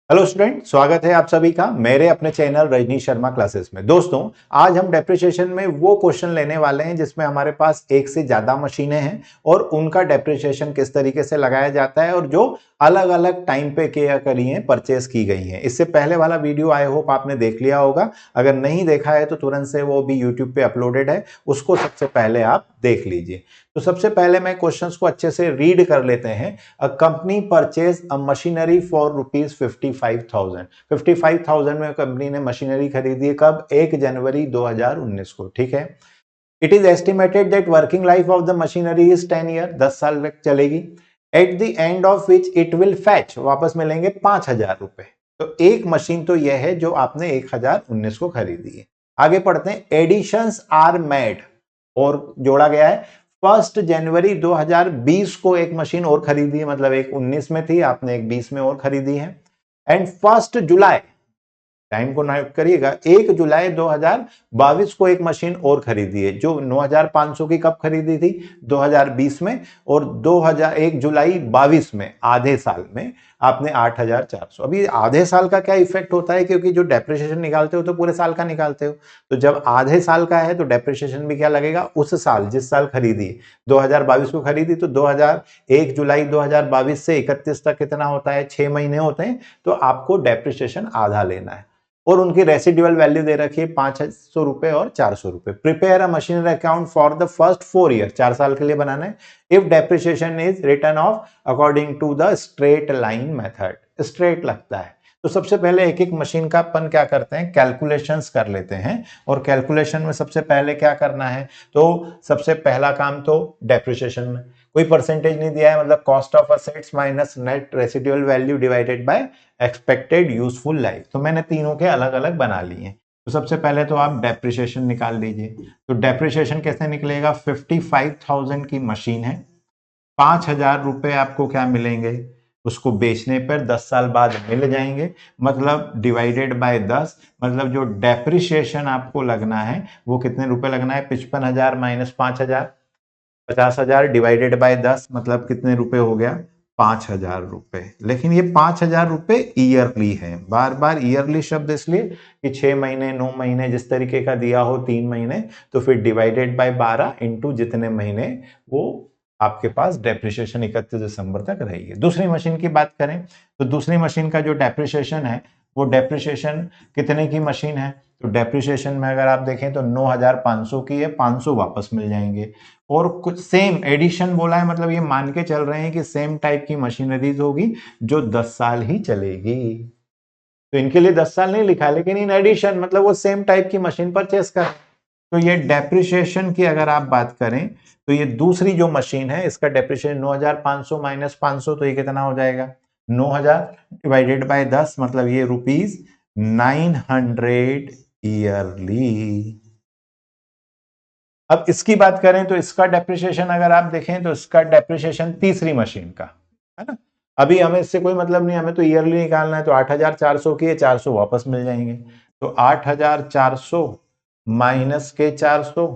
Hello student, स्वागत है आप सभी का मेरे अपने चैनल रजनीश शर्मा क्लासेस में। दोस्तों, आज हम डेप्रिसिएशन में वो क्वेश्चन लेने वाले हैं जिसमें हमारे पास एक से ज्यादा मशीनें हैं और उनका डेप्रिसिएशन किस तरीके से लगाया जाता है और जो अलग अलग टाइम पे क्या करी हैं, परचेस की गई हैं। इससे पहले वाला वीडियो आई होप आपने देख लिया होगा। अगर नहीं देखा है तो तुरंत से वो भी यूट्यूब पे अपलोडेड है, उसको सबसे पहले आप देख लीजिए। तो सबसे पहले मैं क्वेश्चंस को अच्छे से रीड कर लेते हैं। A company purchase a machinery for rupees 55,000। 55,000 में कंपनी ने मशीनरी खरीदी है। कब? 1 जनवरी 2019 को। ठीक है। It is estimated that working life of the machinery is 10 year, 10 साल तक चलेगी। At the end of which it will fetch, वापस मिलेंगे 5,000 रुपए। तो एक मशीन तो यह है जो आपने 1019 को खरीदी है। आगे पढ़ते हैं। एडिशंस आर मेड, और जोड़ा गया है। 1 जनवरी 2020 को एक मशीन और खरीदी है, मतलब एक 19 में थी, आपने एक 20 में और खरीदी है। एंड 1 जुलाई, टाइम को नोट करिएगा, 1 जुलाई 2022 को एक मशीन और खरीदी है जो 9,500 की कब खरीदी थी? 2020 में। और 1 जुलाई 22 में, आधे साल में आपने 8,400। अभी आधे साल का क्या इफेक्ट होता है, क्योंकि जो डेप्रिसिएशन निकालते हो तो पूरे साल का निकालते हो। तो जब आधे साल का है तो डेप्रिसिएशन भी क्या लगेगा? उस साल जिस साल खरीदी, 2022 को खरीदी तो 1 जुलाई 2022 से 31 तक कितना होता है? 6 महीने होते हैं। तो आपको डेप्रिसिएशन आधा लेना है। और उनकी रेसिडुअल वैल्यू दे रखी है 500 रुपए और 400 रुपए। Prepare a machinery account for the first 4 year, 4 साल के लिए बनाना है। If depreciation is written of according to the straight line method, straight लगता है। तो सबसे पहले एक एक मशीन का अपन क्या करते हैं, कैलकुलेशंस कर लेते हैं। और कैलकुलेशन में सबसे पहले क्या करना है, तो सबसे पहला काम तो डेप्रिसिएशन में कोई परसेंटेज नहीं दिया है, मतलब cost of assets minus net residual value divided by expected useful life. तो मैंने तीनों के अलग अलग बना लिए हैं। तो सबसे पहले तो आप डेप्रिसिएशन निकाल लीजिए। तो डेप्रिसिएशन कैसे निकलेगा? 55,000 की मशीन है, 5,000 रुपए आपको क्या मिलेंगे? उसको बेचने पर 10 साल बाद मिल जाएंगे, मतलब डिवाइडेड बाय 10, मतलब जो डेप्रिसिएशन आपको लगना है वो कितने रुपए लगना है? 55,000 माइनस 5,000, 50,000 डिवाइडेड बाय 10, मतलब कितने रुपए हो गया? 5,000 रुपए। लेकिन ये 5,000 रुपए ईयरली है। बार बार ईयरली शब्द इसलिए कि 6 महीने, 9 महीने, जिस तरीके का दिया हो, 3 महीने, तो फिर डिवाइडेड बाय 12 इंटू जितने महीने, वो आपके पास डेप्रिसिएशन 31 दिसंबर तक रहेगी। दूसरी मशीन की बात करें तो दूसरी मशीन का जो डेप्रिसिएशन है, वो डेप्रिसिएशन कितने की मशीन है? तो डेप्रिसिएशन में अगर आप देखें तो 9,500 की है, 500 वापस मिल जाएंगे। और कुछ सेम एडिशन बोला है, मतलब ये मान के चल रहे हैं कि सेम टाइप की मशीनरीज होगी जो 10 साल ही चलेगी। तो इनके लिए 10 साल नहीं लिखा, लेकिन इन एडिशन मतलब वो सेम टाइप की मशीन परचेस कर। तो ये डेप्रिसिएशन की अगर आप बात करें तो ये दूसरी जो मशीन है, इसका डेप्रिसिएशन 9,500 माइनस 500, तो ये कितना हो जाएगा? 9,000 डिवाइडेड बाय 10, मतलब ये ₹900 ईयरली। अब इसकी बात करें तो इसका डेप्रिसिएशन अगर आप देखें तो इसका डेप्रिसिएशन तीसरी मशीन का है ना। अभी हमें इससे कोई मतलब नहीं, हमें तो ईयरली निकालना है। तो 8,400 की है, 400 वापस मिल जाएंगे। तो 8,400 माइनस के 400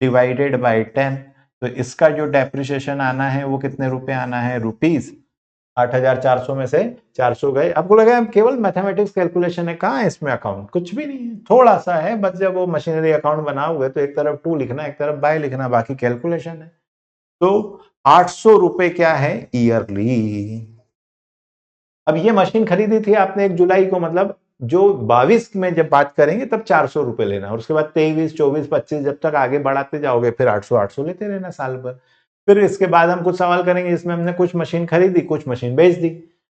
डिवाइडेड बाय 10, तो इसका जो डेप्रिसिएशन आना है वो कितने रुपए आना है? रुपीज 8,400 में से 400 गए। आपको लगा केवल मैथमेटिक्स कैलकुलेशन है, कहाँ है इसमें अकाउंट? कुछ भी नहीं है, थोड़ा सा है बस। जब वो मशीनरी अकाउंट बनाओगे तो एक तरफ टू लिखना, एक तरफ बाय लिखना, बाकी कैलकुलेशन है। तो 800 रुपए क्या है? ईयरली। अब ये मशीन खरीदी थी आपने 1 जुलाई को, मतलब जो 22 में जब बात करेंगे तब 400 रुपए लेना, और उसके बाद 23, 24, 25 जब तक आगे बढ़ाते जाओगे फिर 800 800 लेते रहना साल भर। फिर इसके बाद हम कुछ सवाल करेंगे जिसमें हमने कुछ मशीन खरीदी, कुछ मशीन बेच दी।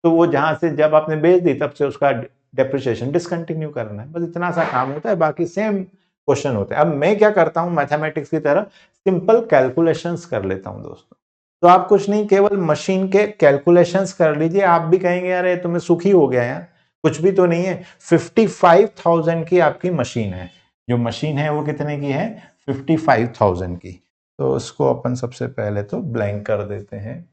तो वो जहां से जब आपने बेच दी तब से उसका डेप्रिसिएशन डिसकंटिन्यू करना है। बस इतना सा काम होता है, बाकी सेम क्वेश्चन होते हैं। अब मैं क्या करता हूं, मैथमेटिक्स की तरह सिंपल कैलकुलेशंस कर लेता हूं दोस्तों। तो आप कुछ नहीं, केवल मशीन के कैलकुलेशंस कर लीजिए। आप भी कहेंगे यार ये तो मैं सुखी हो गया यार, कुछ भी तो नहीं है। 55,000 की आपकी मशीन है। जो मशीन है वो कितने की है? 55,000 की। तो उसको अपन सबसे पहले तो ब्लैंक कर देते हैं।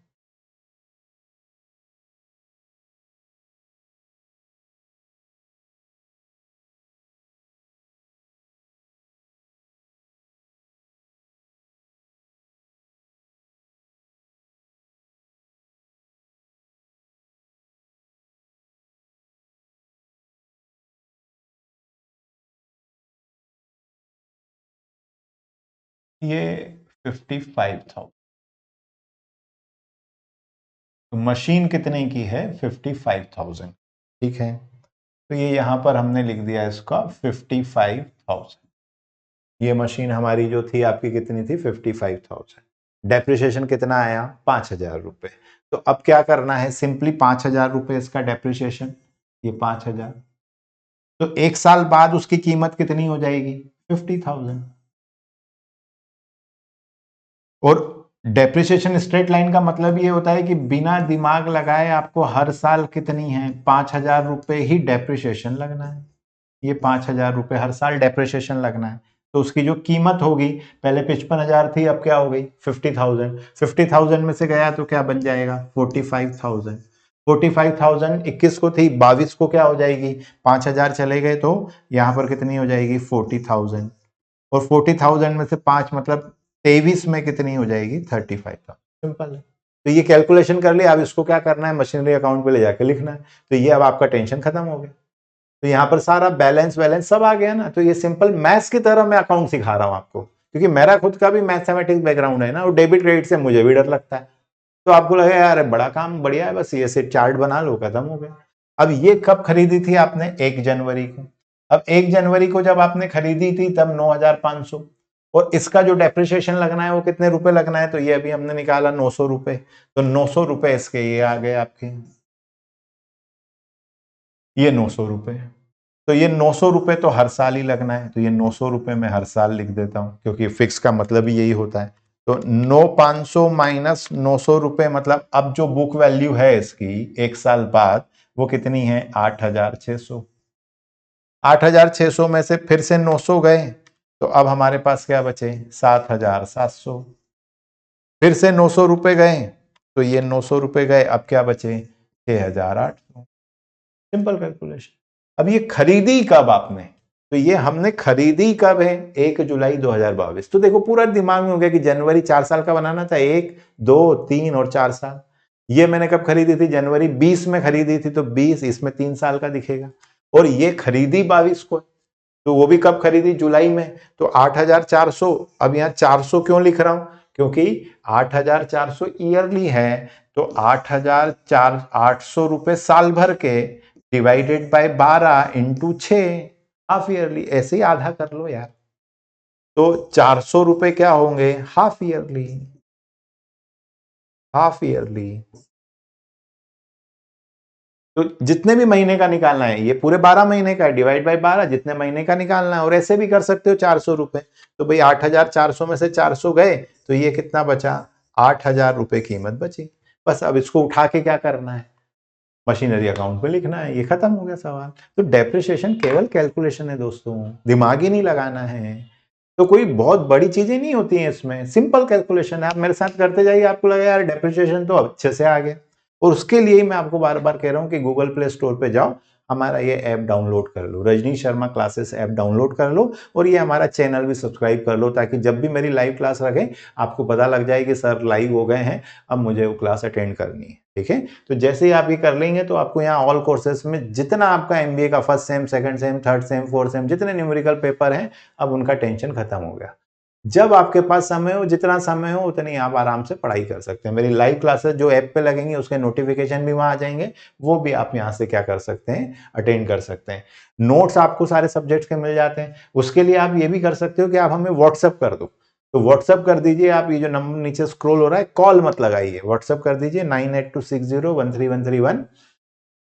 ये 55,000। तो मशीन कितने की है? 55,000। ठीक है, तो ये यहां पर हमने लिख दिया इसका 55,000। ये मशीन हमारी जो थी आपकी कितनी थी? 55,000। डेप्रिसिएशन कितना आया? 5,000 रुपए। तो अब क्या करना है? सिंपली 5,000 रुपए इसका डेप्रिसिएशन, ये 5,000। तो एक साल बाद उसकी कीमत कितनी हो जाएगी? 50,000। और डेप्रिसिएशन स्ट्रेट लाइन का मतलब ये होता है कि बिना दिमाग लगाए आपको हर साल कितनी है? 5,000 रुपए ही डेप्रिसिएशन लगना है। ये 5,000 रुपए हर साल डेप्रिसिएशन लगना है। तो उसकी जो कीमत होगी, पहले 55,000 थी, अब क्या हो गई? 50,000। 50,000 में से गया तो क्या बन जाएगा? 45,000। 45,000 21 को थी, 22 को क्या हो जाएगी? 5,000 चले गए तो यहां पर कितनी हो जाएगी? 40,000। और 40,000 में से 5 मतलब 23 में कितनी हो जाएगी? 35,000। सिंपल है। तो ये कैलकुलेशन कर लिया। अब इसको क्या करना है? मशीनरी अकाउंट पे ले जाके लिखना है। तो ये अब आपका टेंशन खत्म हो गया। तो यहाँ पर सारा बैलेंस वैलेंस सब आ गया ना। तो ये सिंपल मैथ्स की तरह मैं अकाउंट सिखा रहा हूँ आपको, क्योंकि मेरा खुद का भी मैथमेटिक्स बैकग्राउंड है ना, और डेबिट क्रेडिट से मुझे भी डर लगता है। तो आपको लगेगा यार बड़ा काम बढ़िया है, बस ये से चार्ट बना लो, खत्म हो गया। अब ये कब खरीदी थी आपने? 1 जनवरी को। अब 1 जनवरी को जब आपने खरीदी थी तब 9,500, और इसका जो डेप्रिसिएशन लगना है वो कितने रुपए लगना है? तो ये अभी हमने निकाला 900 रुपए। तो 900 रुपए इसके ये आ गए आपके, ये 900 रुपए। तो ये 900 रुपए तो हर साल ही लगना है, तो ये 900 रुपए मैं हर साल लिख देता हूं, क्योंकि फिक्स का मतलब ही यही होता है। तो 9,500 माइनस 900 रुपए, मतलब अब जो बुक वैल्यू है इसकी एक साल बाद वो कितनी है? 8,600। 8,600 में से फिर से 900 गए, तो अब हमारे पास क्या बचे? 7,700। फिर से 900 रुपए गए, तो ये 900 रुपए गए, अब क्या बचे? 6,800। Simple calculation. अब ये खरीदी कब आपने? तो ये हमने खरीदी कब है? 1 जुलाई 2022। तो देखो पूरा दिमाग में हो गया कि जनवरी 4 साल का बनाना था, 1 2 3 और 4 साल। ये मैंने कब खरीदी थी? जनवरी 20 में खरीदी थी, तो 20 इसमें 3 साल का दिखेगा। और ये खरीदी 22 को, तो वो भी कब खरीदी? जुलाई में। तो 8,400। अब यहाँ 400 क्यों लिख रहा हूं? क्योंकि 8,400 ईयरली है, तो 8,800 रुपए साल भर के divided by 12 into 6, half yearly. ऐसे ही आधा कर लो यार। तो 400 रुपए क्या होंगे? Half yearly. Half yearly. तो जितने भी महीने का निकालना है, ये पूरे 12 महीने का है, डिवाइड बाय 12, जितने महीने का निकालना है। और ऐसे भी कर सकते हो 400 रुपए। तो भाई 8,400 में से 400 गए, तो ये कितना बचा? 8,000 रुपए कीमत बची। बस अब इसको उठा के क्या करना है? मशीनरी अकाउंट पे लिखना है। ये खत्म हो गया सवाल। तो डेप्रिसिएशन केवल कैलकुलेशन है दोस्तों, दिमाग ही नहीं लगाना है। तो कोई बहुत बड़ी चीजें नहीं होती हैं इसमें, सिंपल कैलकुलेशन है। आप मेरे साथ करते जाइए, आपको लगेगा यार डेप्रिसिएशन तो अच्छे से आ गया। और उसके लिए ही मैं आपको बार बार कह रहा हूं कि गूगल प्ले स्टोर पे जाओ, हमारा ये ऐप डाउनलोड कर लो, Rajni Sharma classes app download कर लो, और ये हमारा चैनल भी सब्सक्राइब कर लो, ताकि जब भी मेरी लाइव क्लास रखें आपको पता लग जाए कि सर लाइव हो गए हैं, अब मुझे वो क्लास अटेंड करनी है। ठीक है, तो जैसे ही आप ये कर लेंगे तो आपको यहाँ ऑल कोर्सेज में जितना आपका एमबीए का first sem, second same, third same, fourth same, जितने न्यूमेरिकल पेपर हैं, अब उनका टेंशन खत्म हो गया। जब आपके पास समय हो, जितना समय हो उतनी आप आराम से पढ़ाई कर सकते हैं। मेरी लाइव क्लासेस जो ऐप पे लगेंगी उसके नोटिफिकेशन भी वहां आ जाएंगे, वो भी आप यहाँ से क्या कर सकते हैं? अटेंड कर सकते हैं। नोट्स आपको सारे सब्जेक्ट्स के मिल जाते हैं। उसके लिए आप ये भी कर सकते हो कि आप हमें व्हाट्सअप कर दो। तो व्हाट्सअप कर दीजिए आप, ये जो नंबर नीचे स्क्रॉल हो रहा है, कॉल मत लगाइए, व्हाट्सअप कर दीजिए 9826013131।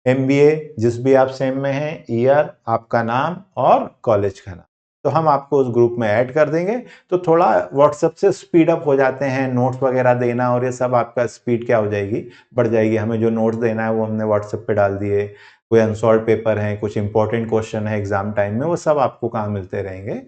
एमबीए जिस भी आप सेम में हैं, ईयर, आपका नाम और कॉलेज का नाम, तो हम आपको उस ग्रुप में ऐड कर देंगे। तो थोड़ा व्हाट्सएप से स्पीड अप हो जाते हैं नोट्स वगैरह देना, और ये सब आपका स्पीड क्या हो जाएगी? बढ़ जाएगी। हमें जो नोट्स देना है वो हमने व्हाट्सएप पे डाल दिए, कोई अनसॉल्व पेपर है, कुछ इंपॉर्टेंट क्वेश्चन है एग्जाम टाइम में, वो सब आपको कहाँ मिलते रहेंगे?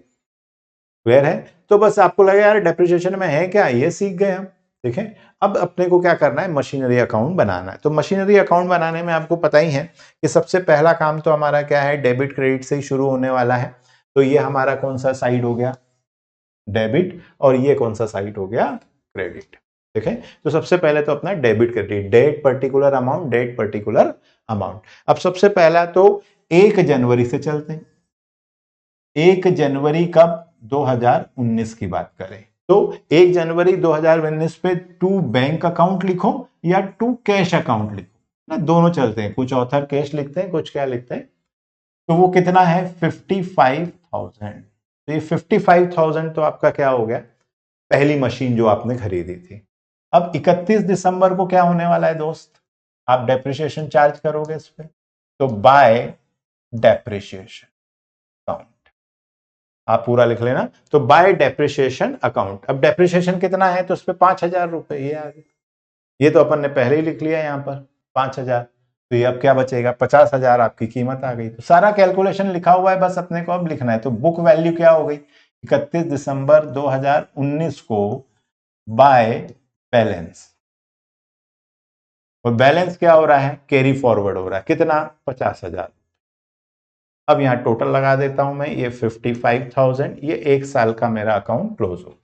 क्लियर है? तो बस आपको लगे यार डेप्रिसिएशन में है क्या, ये सीख गए हम। देखें, अब अपने को क्या करना है? मशीनरी अकाउंट बनाना है। तो मशीनरी अकाउंट बनाने में आपको पता ही है कि सबसे पहला काम तो हमारा क्या है? डेबिट क्रेडिट से ही शुरू होने वाला है। तो ये हमारा कौन सा साइड हो गया? डेबिट। और ये कौन सा साइड हो गया? क्रेडिट। देखें, तो सबसे पहले तो अपना debit credit, date particular amount, date particular amount. अब सबसे पहला तो 1 जनवरी से चलते हैं। 1 जनवरी कब? 2019 की बात करें तो 1 जनवरी 2019 पे टू बैंक अकाउंट लिखो या टू कैश अकाउंट लिखो ना, दोनों चलते हैं। कुछ ऑथर कैश लिखते हैं, कुछ क्या लिखते हैं। तो वो कितना है 55,000। तो ये 55,000 तो आपका क्या हो गया, पहली मशीन जो आपने खरीदी थी। अब 31 दिसंबर को क्या होने वाला है दोस्त, आप डेप्रिसिएशन चार्ज करोगे इस पे। तो बाय डेप्रिसिएशन अकाउंट आप पूरा लिख लेना। तो बाय डेप्रिसिएशन अकाउंट, अब डेप्रिसिएशन कितना है तो उस पर 5,000 रुपए ये आ गया। ये तो अपन ने पहले ही लिख लिया यहाँ पर 5,000। तो ये अब क्या बचेगा 50,000 आपकी कीमत आ गई। तो सारा कैलकुलेशन लिखा हुआ है, बस अपने को अब लिखना है। तो बुक वैल्यू क्या हो गई 31 दिसंबर 2019 को बाय बैलेंस, और बैलेंस क्या हो रहा है कैरी फॉरवर्ड हो रहा है कितना 50,000। अब यहां टोटल लगा देता हूं मैं, ये 55,000, ये 1 साल का मेरा अकाउंट क्लोज हो,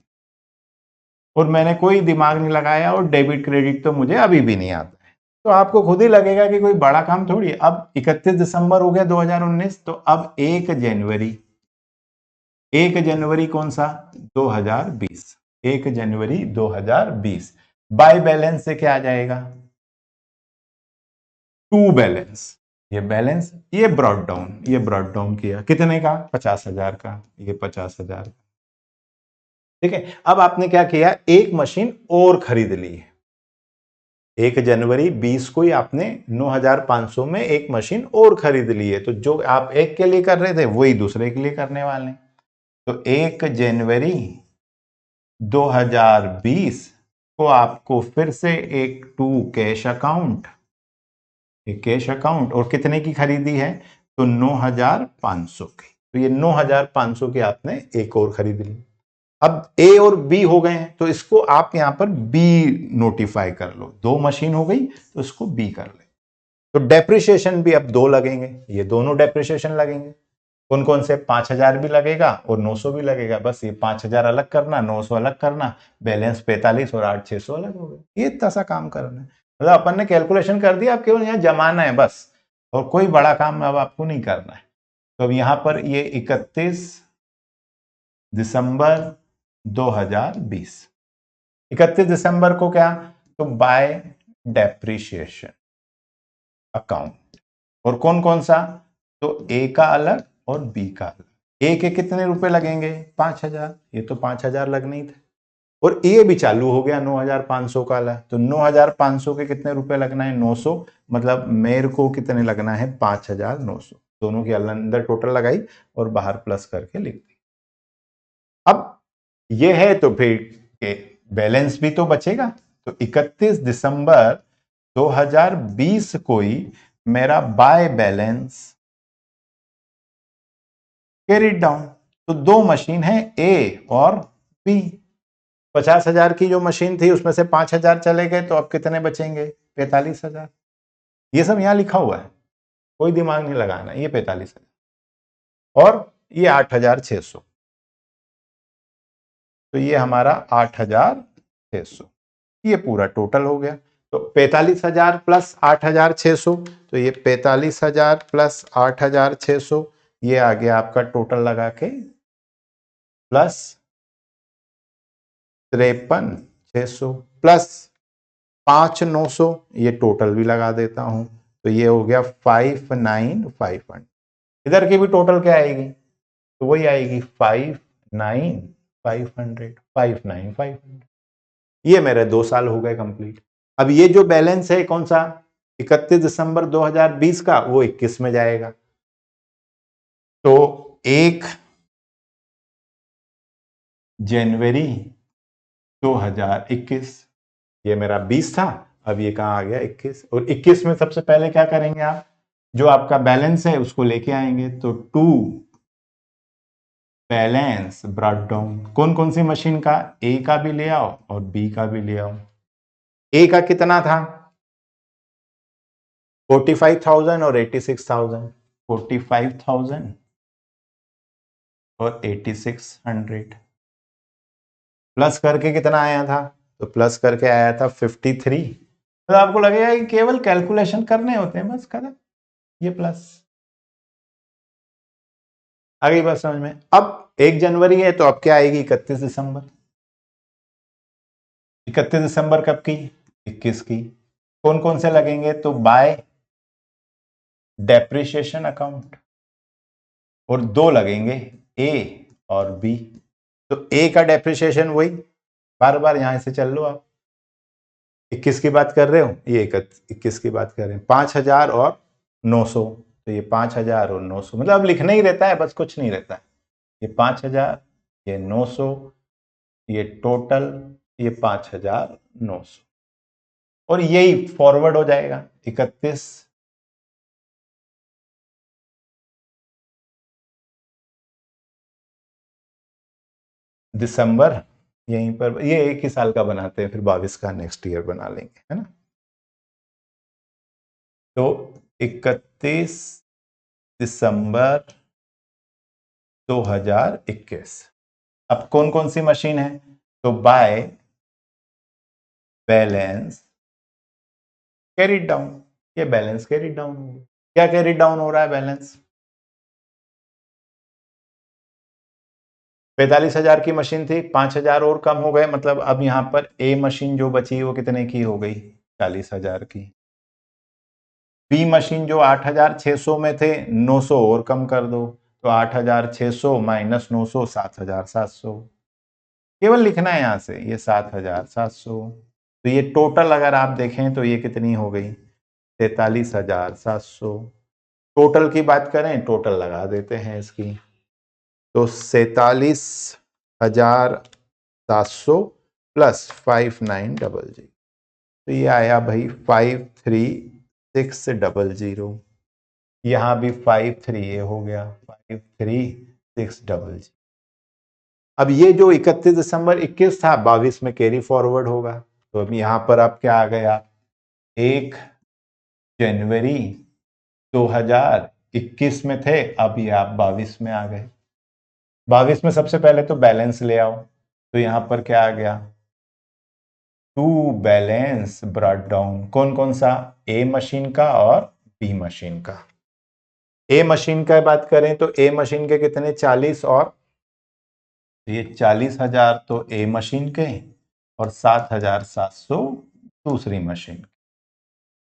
और मैंने कोई दिमाग नहीं लगाया, और डेबिट क्रेडिट तो मुझे अभी भी नहीं आता है। तो आपको खुद ही लगेगा कि कोई बड़ा काम थोड़ी है। अब 31 दिसंबर हो गया 2019, तो अब 1 जनवरी कौन सा 2020, 1 जनवरी 2020 बाय बैलेंस से क्या आ जाएगा टू बैलेंस। ये बैलेंस ये ब्रॉड डाउन किया कितने का 50,000 का, ये 50,000 का। ठीक है, अब आपने क्या किया एक मशीन और खरीद ली है। 1 जनवरी 20 को ही आपने 9,500 में एक मशीन और खरीद ली है। तो जो आप एक के लिए कर रहे थे वही दूसरे के लिए करने वाले हैं। तो 1 जनवरी 2020 को आपको फिर से एक टू कैश अकाउंट, एक कैश अकाउंट, और कितने की खरीदी है तो 9,500 की। तो ये 9,500 की आपने एक और खरीद ली। अब ए और बी हो गए हैं, तो इसको आप यहां पर बी नोटिफाई कर लो। दो मशीन हो गई तो इसको बी कर ले। तो डेप्रिसिएशन भी अब दो लगेंगे, ये दोनों डेप्रिसिएशन लगेंगे। कौन कौन से 5,000 भी लगेगा और 900 भी लगेगा। बस ये 5,000 अलग करना, 900 अलग करना, बैलेंस 45 और 8,600 अलग हो गए। ये इतना सा काम करना है, मतलब अपन ने कैलकुलेशन कर दिया, अब केवल यहाँ जमाना है बस, और कोई बड़ा काम अब आपको नहीं करना है। तो अब यहां पर ये 31 दिसंबर 2020, 31 दिसंबर को क्या तो बाय डेप्रिसिएशन अकाउंट, और कौन कौन सा तो ए का अलग और बी का अलग। ए के कितने रुपए लगेंगे 5,000, ये तो 5,000 लगने ही थे, और ए भी चालू हो गया 9,500 का अलग। तो 9,500 के कितने रुपए लगना है 900, मतलब मेरे को कितने लगना है 5,900। दोनों के अंदर टोटल लगाई और बाहर प्लस करके लिख दी। अब ये है तो फिर बैलेंस भी तो बचेगा। तो 31 दिसंबर 2020 को ही मेरा बाय बैलेंस कैरिड डाउन। तो दो मशीन है ए और बी। 50,000 की जो मशीन थी उसमें से 5,000 चले गए, तो अब कितने बचेंगे 45,000। ये सब यहां लिखा हुआ है, कोई दिमाग नहीं लगाना। ये 45,000 और ये 8,600, तो ये हमारा 8,600, ये पूरा टोटल हो गया। तो 45,000 प्लस 8,600, तो ये 45,000 प्लस 8,600, ये आ गया आपका टोटल लगा के प्लस 53,600 प्लस 5,900, ये टोटल भी लगा देता हूं, तो ये हो गया 59,500। इधर की भी टोटल क्या आएगी तो वही आएगी 59,500, 59,500। ये मेरे 2 साल हो गए कंप्लीट। अब ये जो बैलेंस है कौन सा 31 दिसंबर 2020 का, वो 21 में जाएगा। तो 1 जनवरी 2021, ये मेरा 20 था, अब ये कहां आ गया 21। और 21 में सबसे पहले क्या करेंगे आप, जो आपका बैलेंस है उसको लेके आएंगे। तो टू बैलेंस ब्रॉट डाउन, कौन कौन सी मशीन का, ए का भी ले आओ और बी का भी ले आओ। ए का कितना था 45,000 और 86,000, 45,000 और 8600 प्लस करके कितना आया था तो प्लस करके आया था 53। तो आपको लगेगा कि केवल कैलकुलेशन करने होते हैं, बस खत्म, ये प्लस आ गई बात समझ में। अब 1 जनवरी है तो अब क्या आएगी 31 दिसंबर। 31 दिसंबर कब की? 21 की। कौन कौन से लगेंगे? तो बाय डेप्रिसिएशन अकाउंट, और दो लगेंगे, ए और बी। तो ए का डेप्रिसिएशन वही, बार बार यहां से चल लो आप, 21 की बात कर रहे हो, ये 21 की बात कर रहे हैं, 5,000 और 900, तो ये 5,000 और 900, मतलब अब लिखना ही रहता है, बस कुछ नहीं रहता है। ये 5,000, ये 900, ये टोटल, ये 5,900, और यही फॉरवर्ड हो जाएगा 31 दिसंबर, यहीं पर ये एक ही साल का बनाते हैं, फिर 22 का नेक्स्ट ईयर बना लेंगे, है ना। तो 31 दिसंबर 2021। अब कौन कौन सी मशीन है? तो बाय बैलेंस कैरिड डाउन, ये बैलेंस कैरिड डाउन हो गया। क्या कैरिड डाउन हो रहा है? बैलेंस। 45,000 की मशीन थी, 5,000 और कम हो गए, मतलब अब यहां पर ए मशीन जो बची वो कितने की हो गई? 40,000 की। बी मशीन जो 8,600 में थे, 900 और कम कर दो, तो 8,600 माइनस 900, 7,700। केवल लिखना है यहां से, ये 7,700। तो ये टोटल अगर आप देखें तो ये कितनी हो गई? 43,700। टोटल की बात करें, टोटल लगा देते हैं इसकी, तो 47,700 प्लस 5900, तो ये आया भाई 53,600। यहां भी 53 ये हो गया 53,600। अब ये जो 31 दिसंबर 21 था, 22 में कैरी फॉरवर्ड होगा, तो अब यहां पर आप क्या आ गया? 1 जनवरी 2021 में थे, अब ये आप 22 में आ गए। 22 में सबसे पहले तो बैलेंस ले आओ, तो यहां पर क्या आ गया? टू बैलेंस ब्रॉट डाउन, कौन कौन सा? ए मशीन का और बी मशीन का। ए मशीन का बात करें तो ए मशीन के कितने? 40, और ये 40,000 तो ए मशीन के, और 7,700 दूसरी मशीन,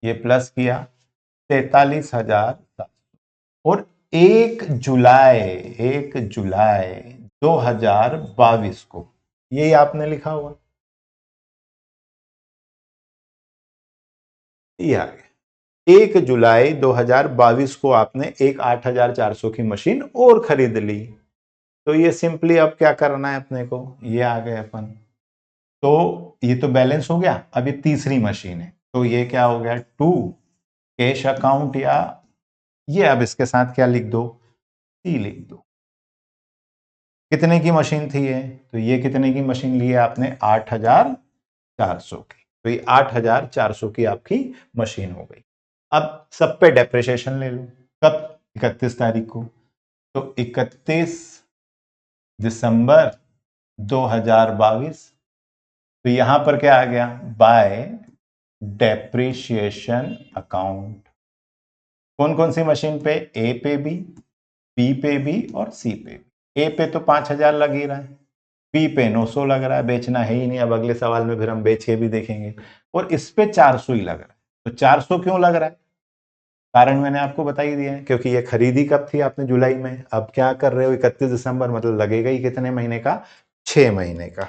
ये प्लस किया 43,700। और 1 जुलाई 1 जुलाई 2022 को, यही आपने लिखा हुआ, ये आ गया 1 जुलाई 2022 को आपने एक 8,400 की मशीन और खरीद ली। तो ये सिंपली अब क्या करना है अपने को? ये आ गए अपन, तो ये तो बैलेंस हो गया। अब ये तीसरी मशीन है, तो ये क्या हो गया? टू कैश अकाउंट, या ये अब इसके साथ क्या लिख दो? सी लिख दो। कितने की मशीन थी ये? तो ये कितने की मशीन ली है आपने? 8,400 की। तो ये 8,400 की आपकी मशीन हो गई। अब सब पे डेप्रिसिएशन ले लो। कब? 31 तारीख को। तो 31 दिसंबर 2022, तो यहां पर क्या आ गया? Bye depreciation account. कौन कौन सी मशीन पे? ए पे भी, बी पे भी और सी पे भी। ए पे तो 5,000 लग ही रहा है, बी पे 900 लग रहा है, बेचना है ही नहीं, अब अगले सवाल में फिर हम बेच के भी देखेंगे, और इस पे 400 ही लग रहा है। तो 400 क्यों लग रहा है? कारण मैंने आपको बता ही दिया है, क्योंकि ये खरीदी कब थी आपने? जुलाई में। अब क्या कर रहे हो? 31 दिसंबर, मतलब लगेगा ही कितने महीने का? 6 महीने का।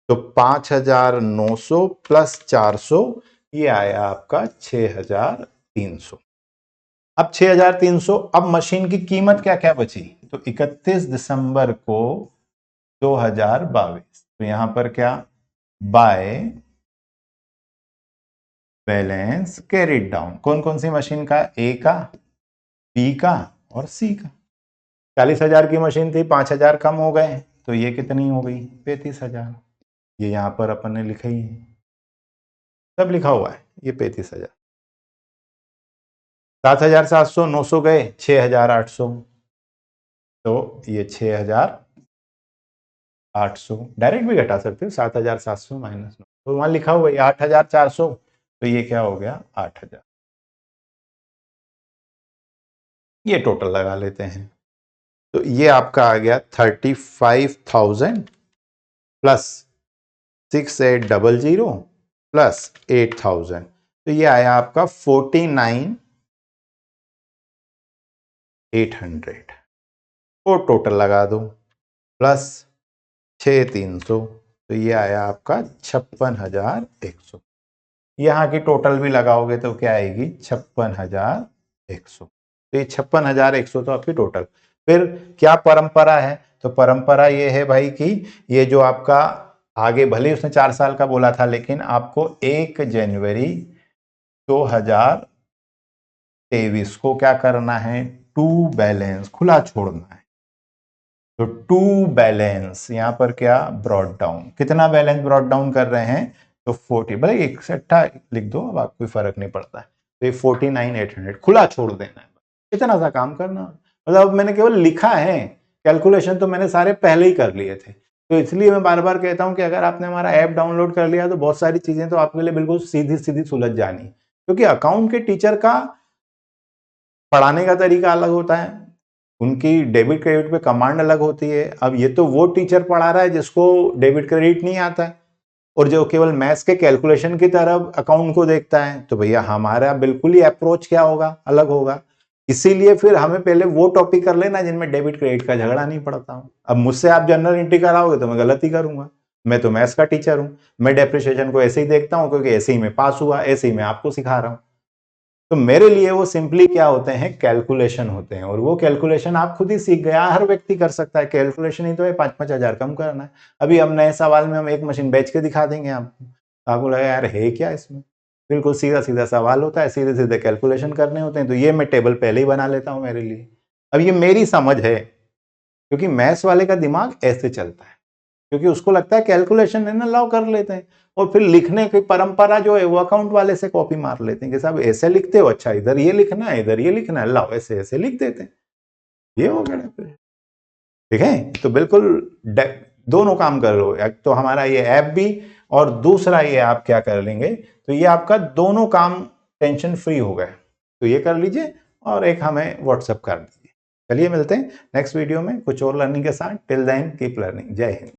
तो 5,900 प्लस 400, ये आया आपका 6,300। अब 6,300, अब मशीन की कीमत क्या क्या बची? तो 31 दिसंबर को 2022, तो यहां पर क्या? बाय बैलेंस कैरिड डाउन, कौन कौन सी मशीन का? ए का, बी का और सी का। 40,000 की मशीन थी, 5,000 कम हो गए, तो ये कितनी हो गई? 35,000। ये यहां पर अपन ने लिखा ही है, सब लिखा हुआ है, ये 35,000। 7,700, 900 गए, 6,800, तो ये 6,800। डायरेक्ट भी घटा सकते हो, 7,700 माइनस 9, तो वहां लिखा हुआ है 8,400, तो ये क्या हो गया? 8,000। ये टोटल लगा लेते हैं, तो ये आपका आ गया 35,000 प्लस 6800 प्लस 8000, तो ये आया आपका 49800 और टोटल लगा दो प्लस 6300, तो ये आया आपका 56,100। यहाँ की टोटल भी लगाओगे तो क्या आएगी 56,100। तो ये 56,100 तो आपकी टोटल। फिर क्या परंपरा है, तो परंपरा ये है भाई कि ये जो आपका आगे भले ही उसने 4 साल का बोला था, लेकिन आपको 1 जनवरी 2023 को क्या करना है, टू बैलेंस खुला छोड़ना है। तो टू बैलेंस यहां पर क्या ब्रॉड डाउन, कितना बैलेंस ब्रॉड डाउन कर रहे हैं, तो 40, भले 61 लिख दो, अब आपको कोई फर्क नहीं पड़ता है। तो ये 49,800 खुला छोड़ देना है, इतना सा काम करना। मतलब मैंने केवल लिखा है, कैलकुलेशन तो मैंने सारे पहले ही कर लिए थे। तो इसलिए मैं बार बार कहता हूं कि अगर आपने हमारा ऐप डाउनलोड कर लिया तो बहुत सारी चीजें तो आपके लिए बिल्कुल सीधी सीधी सुलझ जानी, क्योंकि अकाउंट के टीचर का पढ़ाने का तरीका अलग होता है, उनकी डेबिट क्रेडिट पे कमांड अलग होती है। अब ये तो वो टीचर पढ़ा रहा है जिसको डेबिट क्रेडिट नहीं आता है और जो केवल मैथ्स के कैलकुलेशन की तरफ अकाउंट को देखता है, तो भैया हमारा बिल्कुल ही अप्रोच क्या होगा, अलग होगा। इसीलिए फिर हमें पहले वो टॉपिक कर लेना जिनमें डेबिट क्रेडिट का झगड़ा नहीं पड़ता हूं। अब मुझसे आप जनरल एंट्री कराओगे तो मैं गलत ही करूंगा, मैं तो मैथ्स का टीचर हूं, मैं डेप्रिसिएशन को ऐसे ही देखता हूं क्योंकि ऐसे ही मैं पास हुआ, ऐसे ही मैं आपको सिखा रहा हूं। तो मेरे लिए वो सिंपली क्या होते हैं, कैलकुलेशन होते हैं, और वो कैलकुलेशन आप खुद ही सीख गया, हर व्यक्ति कर सकता है। कैलकुलेशन ही तो है 5-5 हजार कम करना है। अभी हम नए सवाल में हम एक मशीन बेच के दिखा देंगे आपको लगा यार है क्या इसमें, बिल्कुल सीधा सीधा सवाल होता है, सीधे सीधे कैलकुलेशन करने होते हैं। तो ये मैं टेबल पहले ही बना लेता हूँ मेरे लिए। अब ये मेरी समझ है, क्योंकि मैथ्स वाले का दिमाग ऐसे चलता है, क्योंकि उसको लगता है कैलकुलेशन है ना, लाओ कर लेते हैं, और फिर लिखने की परंपरा जो है वो अकाउंट वाले से कॉपी मार लेते हैं कि साहब ऐसे लिखते हो, अच्छा इधर ये लिखना है, इधर ये लिखना है, लाओ ऐसे ऐसे लिख देते हैं। ये हो गया, ठीक है। तो बिल्कुल दोनों काम कर लो, एक तो हमारा ये ऐप भी, और दूसरा ये आप क्या कर लेंगे, तो ये आपका दोनों काम टेंशन फ्री हो गए। तो ये कर लीजिए और एक हमें व्हाट्सएप कर दीजिए। चलिए मिलते हैं नेक्स्ट वीडियो में कुछ और लर्निंग के साथ। Till then keep learning. जय हिंद।